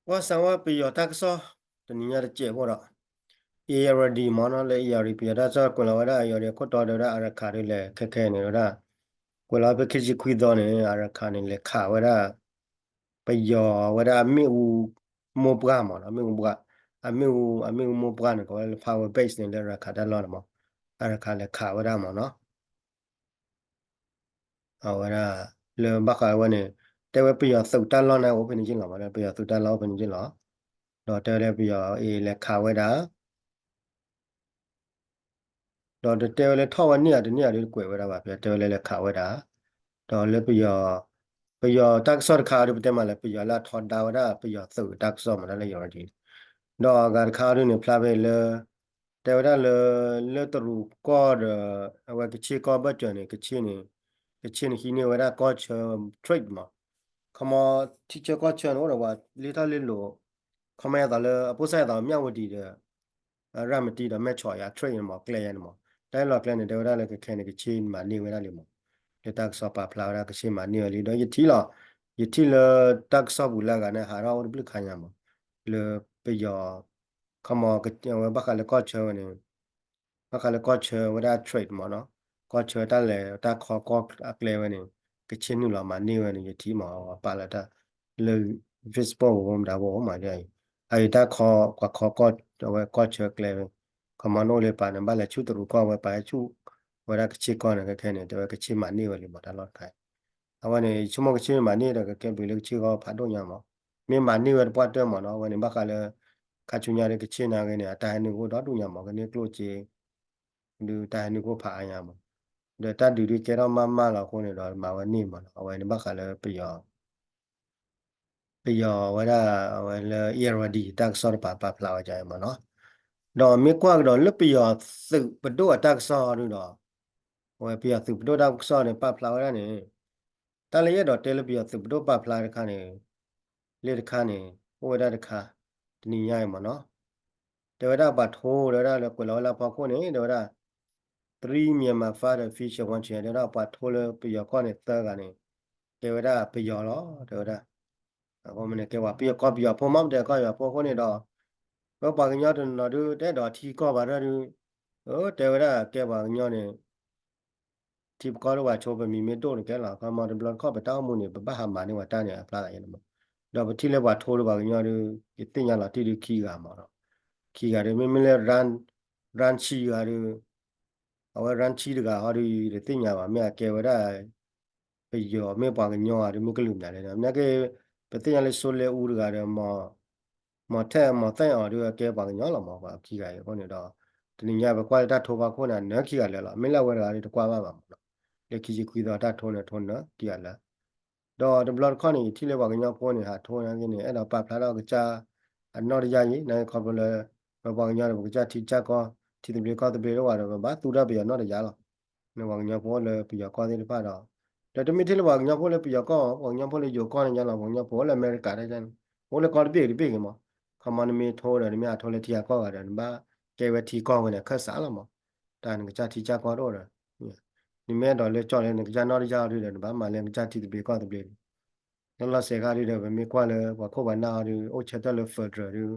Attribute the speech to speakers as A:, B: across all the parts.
A: ว่าสังว่าปียอตักซอตอนนี้ยาเจ็บพอละเอรดีมอนเลยยาริปียอตักซอคนละว่าได้ยาเรียกต่อเดือดอาราคาเรเลยแค่เนี่ยละคนละไปคิดคุยตอนนี้อาราคาเนี่ยเลยข่าวว่าได้ไปยอว่าได้ไม่อูโมบกามอนไม่อูบกาไม่อูโมบกาเนี่ยก็ว่า power base เนี่ยเลยราคาได้ร้อนมั้งอาราคาเลยข่าวว่าได้มั้งเนาะเอาว่าได้เลยบักเอาว่าเนี่ยแต่ว่าปียอสุดท้ายแล้วนะโอเป็นจริงหรอมั้งปียอสุดท้ายแล้วเป็นจริงหรอเราแต่เลยปียอเอเลยข่าวว่าได้ တော့တဲလေထောက်ဝနေရတဲ့နေရာလေးကိုယ်ဝရပါဗျတဲလေလေခါဝဒါတော့လေပယောတက်ဆော့ခါရတဲ့မှာလေပယောလာထော်ဒါဝဒါပယောသုတက်ဆော့မလဲရောဒီတော့ဂါခါရနေဖလာပဲလေတဲဝဒါလေတရူကောဒအဝကချီကောဘတ်ချနေကချီနေဟိနေဝဒါကောချထရိတ်မှာခမတီချာကောချန်ဝရဝလေတာလေလိုခမရတာလေအပုဆိုင်တာမြောက်ဝတီတဲ့ရမတီတော့မဲ့ချော်ရထရိတ်မှာကလျန်မှာ တိုင်းလောက်ကလည်းဒေဝရလည်းကခဲနေကချင်းမာနေဝရလေမလေတက်ဆော့ပါဖလာရကချင်းမာနေလေတော့ယတိလတက်ဆော့ဘူးလာကနဲ့ဟာရောဘလခိုင်ရမလေပယောခမောကဘခလည်းကောချောနေဘခလည်းကောချောဝရထရိတ်မနော်ကောချောတက်လေတက်ခေါ်ကောအကလေဝနေကချင်းနူလာမာနေဝနေယတိမောပါလာတာလေ visible ဘုံဒါဘောမှာကြိုင်အဲ့တက်ခေါ်ကောချောကလေ kamano le pa na bala chu tru ko wa pa chu wara ke chi ko na ke ne to ke chi ma ni wa le ma da lot kai awane chu mo ke chi ma ni da ke bi le chi ko pha do nya mo me ma ni wa pa de mo no wa ne ba ka le ka chu nya le ke chi na ke ne ta ni ko do du nya mo ke ne klo chi du ta ni ko pha nya mo de ta du du ke ro ma la ko ne do ma wa ni mo no wa ne ba ka le pi yo wa da wa le year wa di ta so pa pla wa ja mo no တော့မြေကွာကတော့လပျော်စုပဒိုအတက်ဆောရတော့ဝယ်ပြစုပဒိုတက်ဆောနေပပလာရနေတလည်းရတော့တဲလပျော်စုပဒိုပပလာရခါနေလေတခါနေဝေဒတခါတနည်းရမနော်တေဝဒဘတ်ဟိုရရလကလောလာပခုနေဒေဝဒ3မြန်မာ father feature one chair ဒေဝဒဘတ်ဟိုလပျော်ကောနေတကနေတေဝဒပျော်တော့ဒေဝဒအခုမနေကေဝပျော်ကောပျော်ဖုံမတဲ့ကောရဖုံခုနေတော့ဘောပါကညတော့နော်တဲ့တော့ထီကောပါရတေဝဒကေပါညနေ ทีมก็รู้ว่าโชว์ไปมีเมโดนแกหล่ะก็มาเป็นบอลเข้าไปต้ามูนี่ไปบ้าหามานี่ว่าต้าเนี่ยพลาดอะไรมั้งเราไปที่เรียกว่าโทรว่ากันยอดที่ติ่งยาละที่ดูขี้กันมาเนาะขี้กันไม่เลยรันชีกันเอาไว้รันชีดีกว่าเขาดูติ่งยาว่าไม่แก่ว่าได้ไปยอไม่ปากันยอดไม่กลุ่มไหนเลยนะเนี่ยก็ไปติ่งยาเลยโซเลอูดีกว่ามาแท้มาแต่งเอาด้วยแกปากันยอดหรอมาว่าขี้กันคนเนี่ยดอกทีนี้เนี่ยไปกว่าได้โทรว่าคนนั้นเนื้อขี้กันเลยล่ะไม่เล่าว่าอะไรกว่าบ้าง လေခီကြီးခွေးတော့တထုံးနေထုံးနော်တီရလာတော့ဒီဘလော့ခေါနီထိလေဝကညောပေါ်နေဟာထုံးရင်းနေအဲ့တော့ပပလာတော့ကြာအနော်ရရင်နိုင်ခေါ်ပလဘဝကညောတော့ကြာတီချက်ကောတီတပြေကောတပြေတော့ဘာသူရပြေနော်ရလားနေဝကညောပေါ်လေပြေကောသေးတယ်ပါတော့ဒါတမီထိလေဝကညောပေါ်လေပြေကောဝကညောပေါ်လေယောကောနေကြလားဝကညောပေါ်လေအမေရိကတဲ့ကျန်ပေါ်လေကောပြေပြေကမခမနမီထိုးတယ်မြတ်ထိုးလေတီရကောရတယ်ဘာကဲဝတီကောဝင်ခက်စားလားမတန်ကကြာတီချက်ကောတော့တယ်ဒီမဲ့တော့လေကြော်လေကြာနော်ရကြရတယ်ဘာမှလည်းကြာတီတပြေကောတပြေနော်လာစေကားရတယ်ပဲမြေကွာလေဘာခုဘာနာရအိုချက်တယ်လေဖက်ဒရယ်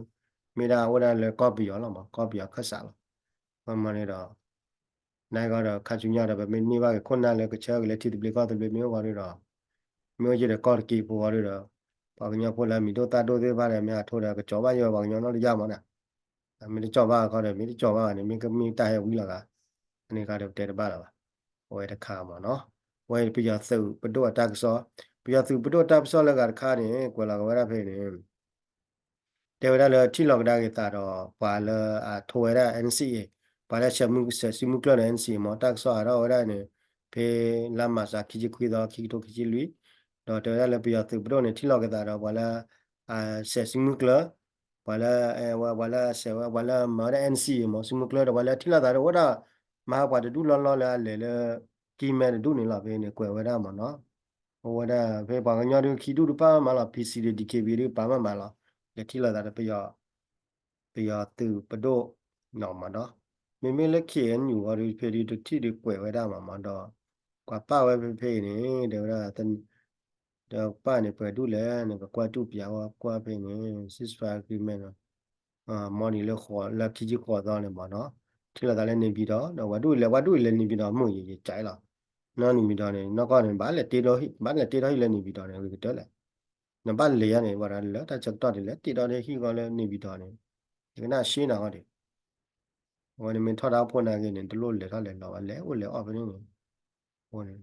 A: မိဒါဝဒါလေကောပီရောလားမကောပီရခက်စားလားဘာမှလည်းတော့နိုင်ကတော့ခါချူညတော့ပဲမင်းနေပါကခုနလည်းကချာကလည်းတီတပြေကောတပြေမျိုးပါရတော့မျိုးကြီးတဲ့ကောကီပေါ်ရတော့ဘာကညဖို့လာမီတို့တာတို့သေးပါတယ်မြတ်ထိုးတယ်ကကြောပါရောဘာကညနော်ရမှာနာမင်းကြောပါခေါ်တယ်မင်းကြောပါကနေမင်းကမင်းတိုင်ဝီလာကအနေကတော့တဲတပါလားဝဲတခါမှာနော်ဝဲပြရသုပဒိုအတက်ဆောပြရသုပဒိုတက်ဆောလည်းကခါနေကွယ်လာကဝရဖေးနေတေဝရလတိလောကဒါကေတာတော့ပါလအထိုရ NCA ပါလချက်မှုစီမှုကလ NCA မတက်ဆောရဝရနေဖေလာမစာခီကြီးခွေတော့ခီတိုခီကြီးလူတော့တေဝရလပြရသုပဒိုနေတိလောကဒါတော့ပါလဆက်စီမှုကလပါလဝလာဆေဝလာမရ NCA မစီမှုကလတော့ပါလတိလာတာတော့ဝရမဟာပါတူလောလာလေကီမဲဒုနေလာပဲနေကွယ်ဝရမှာနော်ဝဒဖေပါကညောဒခီဒုပါမလာ PC ဒီ DKB တွေပါမလာလက်ထီလာတာပျောသူပဒိုနော်မနော်မေလက်ခေညူဝရီဖေဒီတတိဒီကွယ်ဝရမှာမတော့ကွာပါဝဲဖေနေတယ်ဝရတန် เดี๋ยวป้าเนี่ยเปิดดูแลเนี่ยก็กว่าตู้เปียวกว่าไปเนี่ย ceasefire agreement มอนี่เลยขอแล้วคิดจะขอตอนเลยบ่เนาะที่เราตอนแรกနေပြီးတော့ว่าดูเลยနေပြီးတော့မှုရใจหรอနော်နေပြီးတော့เนี่ยนอกก็เนี่ยบ้านเลยตีတော့บ้านเลยตีတော့เลยနေပြီးတော့เนี่ยก็เลยนบ้านเลยเนี่ยว่าแล้วแต่จักต่อเลยตีတော့เนี่ยที่ก็เลยနေပြီးတော့เนี่ยก็น่าชินะก็ดิวันนี้มันทอดเอาพวกนั้นเนี่ยตลอดเลยก็เลยเราแล้วเลยออกไปนี่วันนี้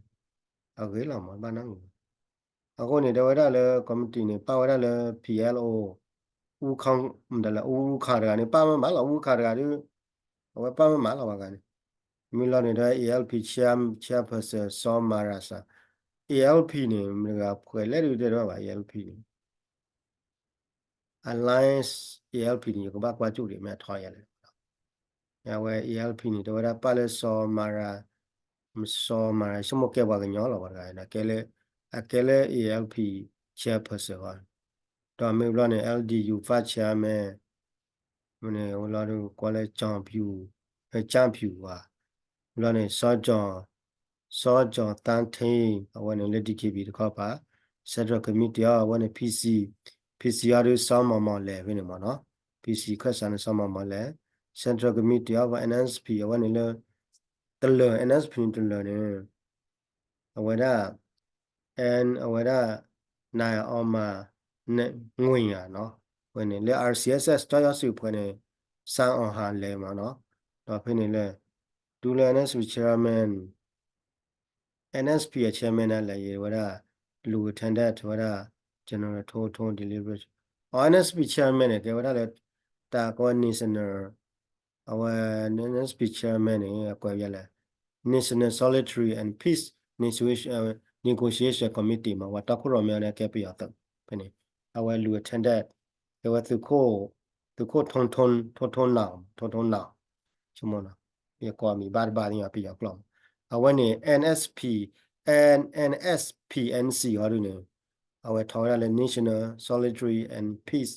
A: เอาเกลือมาบ้านนั่งအခုနေတော့ရလဲကော်မတီနေပါဝရလဲ PLO ဦးခေါင်းမတယ်လားဦးခါရကနေပါမမလားဦးခါရကနေဟိုပါမမလားဝကနေမီလာနေတဲ့ ALP chairperson ဆောမာရာစာ ALP နေမကဖွဲလဲရတဲ့တော့ပါ ALP နေ Alliance ALP နေကဘာကွာကျူတယ်မြတ်ထော်ရလဲရဝဲ ALP နေတော့ရပါလဲဆောမာရာရှမကဲပါကညောလာပါကဲနာကဲလဲALP chairperson ပါတော့မေဘလနဲ့ LDU ဖတ်ချာမယ်မနေဟိုလာတို့ကွာလဲချန်ဖြူပါဘလနဲ့စောကြော်တန်းထင်းအဝနဲ့လက်တီကေဘီတခေါပါ Central Committee အဝနဲ့ PC ရတို့စောင်းမလဲဘယ်နေမနော် PC ခက်ဆန်စောင်းမလဲ Central Committee အဝ NSP အဝနဲ့လဲတလ NSP တလနဲ့အဝဒါ and အဝဒါနိုင်အောင်မနဲ့ငွေရနော်ဝင်နေလေ RCSS တော့ရစုဖွင့်နေစမ်းအောင်ဟာလဲမနော်တော့ဖိနေလဲဒူလန် NSP chairman NSP chairman လည်းရေဝရလူထန်တဲ့ဝရ general ထုံ deliberate NSP chairman နဲ့ကဝရလည်းတာကော national အဝ NSP chairman နဲ့ကွယ်ရလဲ National Solidarity and Peace Negotiation Committee မှာဝတခုရောများနဲ့ကဲပြရတော့ဖိနေအဝလူထန်တဲ့ဝသူခိုထုံနောင်ချမနာပြေကွာမီဘာရပြရကလောအဝနေ NSPNC ဟောရနေအဝထော်ရလဲ National Solidarity and Peace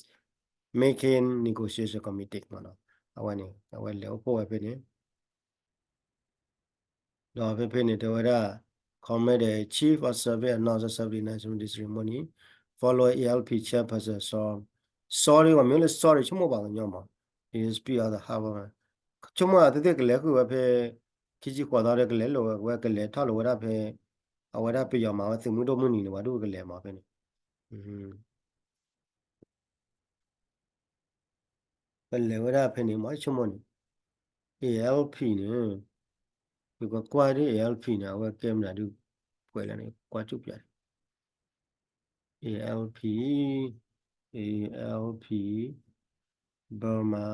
A: Making Negotiation Committee မနော်အဝနေအဝလေဖို့ပဲဖြစ်နေတော့ဖြစ်နေတော့ရ Committee Chief of Service and Non-Service National Ceremony follow ALP chairperson sorry ကမျိုးလဲ sorry ချမပါကညောမှာ DSP အသာဟာပါချမတဲ့ကလေးကပဲခိကြီးခေါ်တော့တဲ့ကလေးလောဝဲကလေးထောက်လောရပဲအဝရပြရမှာသမှုတော့မှုနီနေပါတို့ကလေးမှာပဲဘယ်လေဝရဖနေမချမနီ ALP နေဒီကကွာဒီ ALP နာဝဲကဲမနာတို့ပွဲလာနေကွာချုပ်ပြတယ် ALP Burma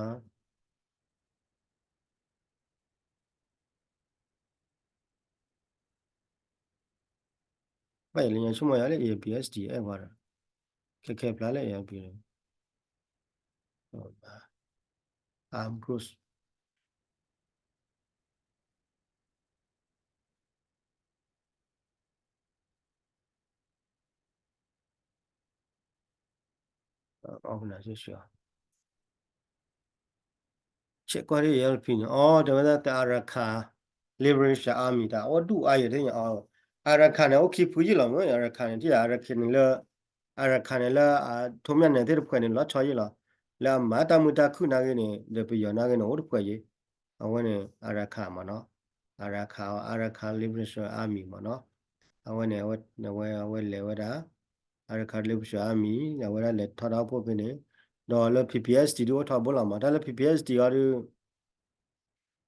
A: ပဲလေချမရလေ ABSD အဲ့ပါခက်ဖလာလေ ALP ဟုတ်ပါArmed Groups organization ချက်ကွာရီ LP နော်ဒါမှတာရခါ Liberation Army တာအော်တူအားရတဲ့အော်အရခါနဲ့โอเคဖူကြီးလောနော်အရခါနဲ့ဒီအရခနဲ့လာအရခနဲ့လာထုံးမြနဲ့တဲ့ဖွယ်နဲ့လာချော်ရလာလာမာတမူတာခုနာကနေလေပြရနာကနေဟိုဖွယ်ကြီးအဝနဲ့အရခမနော်အရခ Liberation Army မနော်အဝနဲ့ဝဲလေဝတာအရခ Liberation Army ဝဲလေထော်တော့ဖို့ပြနေတော့လေ PPSD တို့ထော်ဘောလာမှာဒါလေ PPSD ရ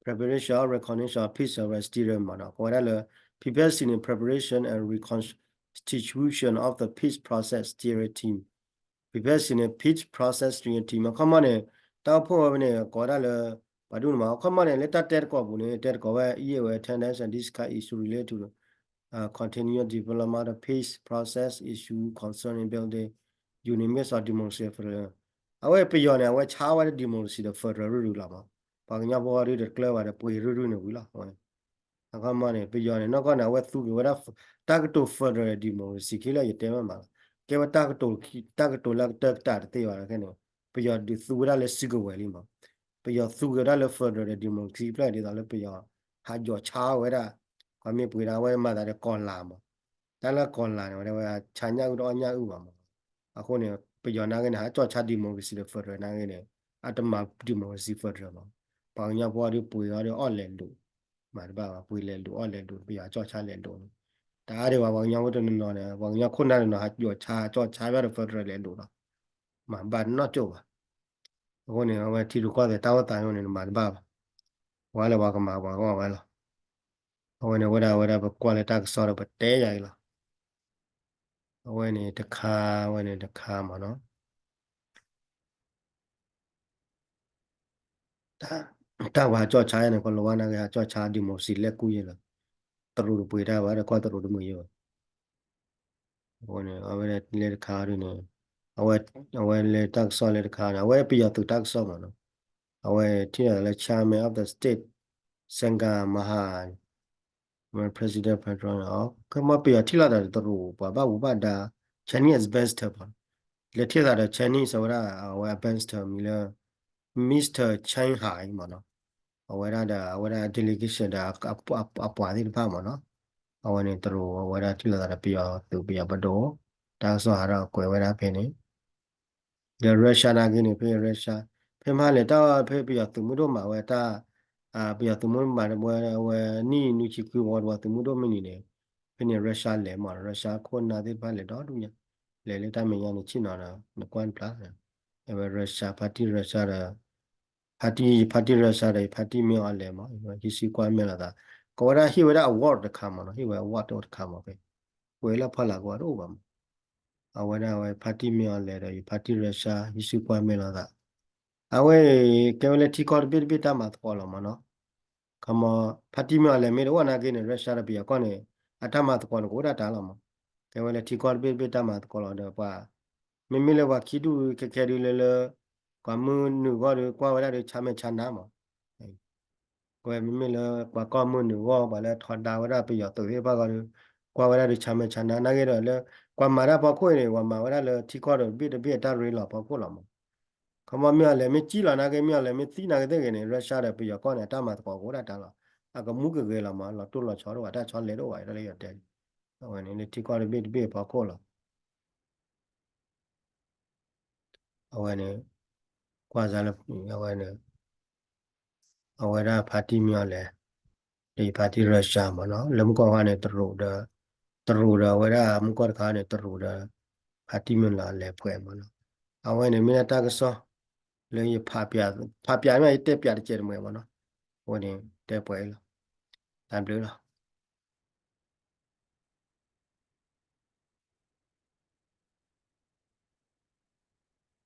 A: preparation recognition peace and steering မှာနော်ခေါ်ရလဲ PPSD in preparation and reconstitution of the peace process steering team PPSD in peace process steering team ခမနဲ့တောက်ဖို့ပဲနဲ့ခေါ်ရလဲဘာလို့မှာခမနဲ့လက်တက်ကောဘူးနဲ့တက်ကောပဲ EAW attendance and discuss issue related to continued development of peace process issue concerning building units of democracy for အဝဲပြရနေအဝဲချားဝဲ democracy 的 federal ရူလာမှာဘာကညာဘောရီတဲ့ကလဝါတဲ့ပွေရူနေဘူးလားဟောအခါမနဲ့ပြရနေနောက်ကနာဝဲသူဝဲတာကတို federal democracy ခိလာရတဲမှာကဲဝတာကတိုလာတက်တာတဲ့ရခဲ့နော်ပြရဒီသူဝဲလည်းစီကဝဲလီမှာပြရသူဝဲလည်း federal democracy ပြတယ်လည်းပြရဟာကြောချားဝဲတာကမြေပွေတာဝဲမှာတဲ့ကောလာမှာတ la kon la ne wa chanya u do nya u ba mo ako ne pe yo na ke ne ha cho cha democracy de federal na ke ne atama democracy federal ba pa nya bo ri pu yo ri o le lu ma ba ba pu le lu o le lu pe ya cho cha le lu da de ba nya wo de no ne ba nya khon na no ha yo cha cho cha ba de federal le lu la ma ba no cho ba ako ne wa ti ru ko de ta wa ta yo ne ma ba ba wa le wa ka ma ba wa la ako ne wa da ba kwa le ta so ba te ya la အဝဲနေတစ်ခါအဝဲနေတစ်ခါမှာနော်တာဘာကြော့ချာရနေကလောဝနာကကြော့ချာဒီမိုစီလက်ကူရလာတရူပွေတာပါတော့တရူဒမရဟိုနေအဝဲလေတစ်ခါရနေအဝဲလေတက်ဆောလေတစ်ခါအဝဲပြရသူတက်ဆောမှာနော်အဝဲထိရလေ chairman of the state စင်ကာမဟာpresident federal ကမပြရထိလာတယ်တရူဘာဝဘာဒါ Chinese best ပါလက်ထက်တာ Chinese ဆိုတာအဝဲ best မီလာ Mr. Chang Hai မှာနော်awara delegation da apa ni pa mo no awane tro awara tila da pia tu pia bado ta so hara ko wara phe ni the Russia na gini phe Russia phe ma le ta phe pia tu mu do ma wa ta pia tu mu ma wa ni nu chi ku wa tu mu do mi ni ne phe ni Russia le ma Russia ko na de pa le do du nya le ta me ya ni chi na na kwan pla Russia party Russia da party rasa dai party me ale ma hisi kwa me la da ko ra hi wa award da kama no hi wa award da kama pe ko la phala ko ro ba awara wa party me ale da party rasa hisi kwa me la da awe ke le ti ko bit bit ta ma ko la ma no kama party me ale me wa na ke ne rasa da bi ko ne atama ko ko da ta la ma ke le ti ko bit bit ta ma ko la da pa me me le wa ki du ke le kwa mu nu ko kwa wa da cha me cha na ma ကိုယ်မိမိလည်းဘာကောမှုနဝဘာလဲထော်တာဝရပြရတူရပါကလည်းကွာဝရတွေချမ်းချမ်းနာခဲ့တော့လေကွာမာရပခွေနေကွာမာဝရလည်းထီခေါ်တော့ပြတပြတာရီလာပခွလာမခမမြလည်းမကြည့်လာနာခဲ့မြလည်းမသိနာခဲ့တဲ့ကနေရုရှားတဲ့ပြရကောနဲ့တမတ်ကောကိုရတာလာအကမှုကကလာမလာတူလာချောတော့တာချောလေတော့ဝိုင်လည်းရတယ်ဟိုနေထီခေါ်ပြတပြပခွလာဟိုနေကွာစားလည်းဟိုနေအဝရပါတီမြလည်းဒီပါတီရုရှားမနော်လမ်ကောကနေတရူdaဝရမကောခါနေတရူda ပါတီမြလာလဲဖွဲမနော်အဝနေမင်းတာကစောလေဖာပြမြတက်ပြတဲ့ကျဲမွေမနော်ဟိုနေတဲပွဲလားတန်ပလို့လား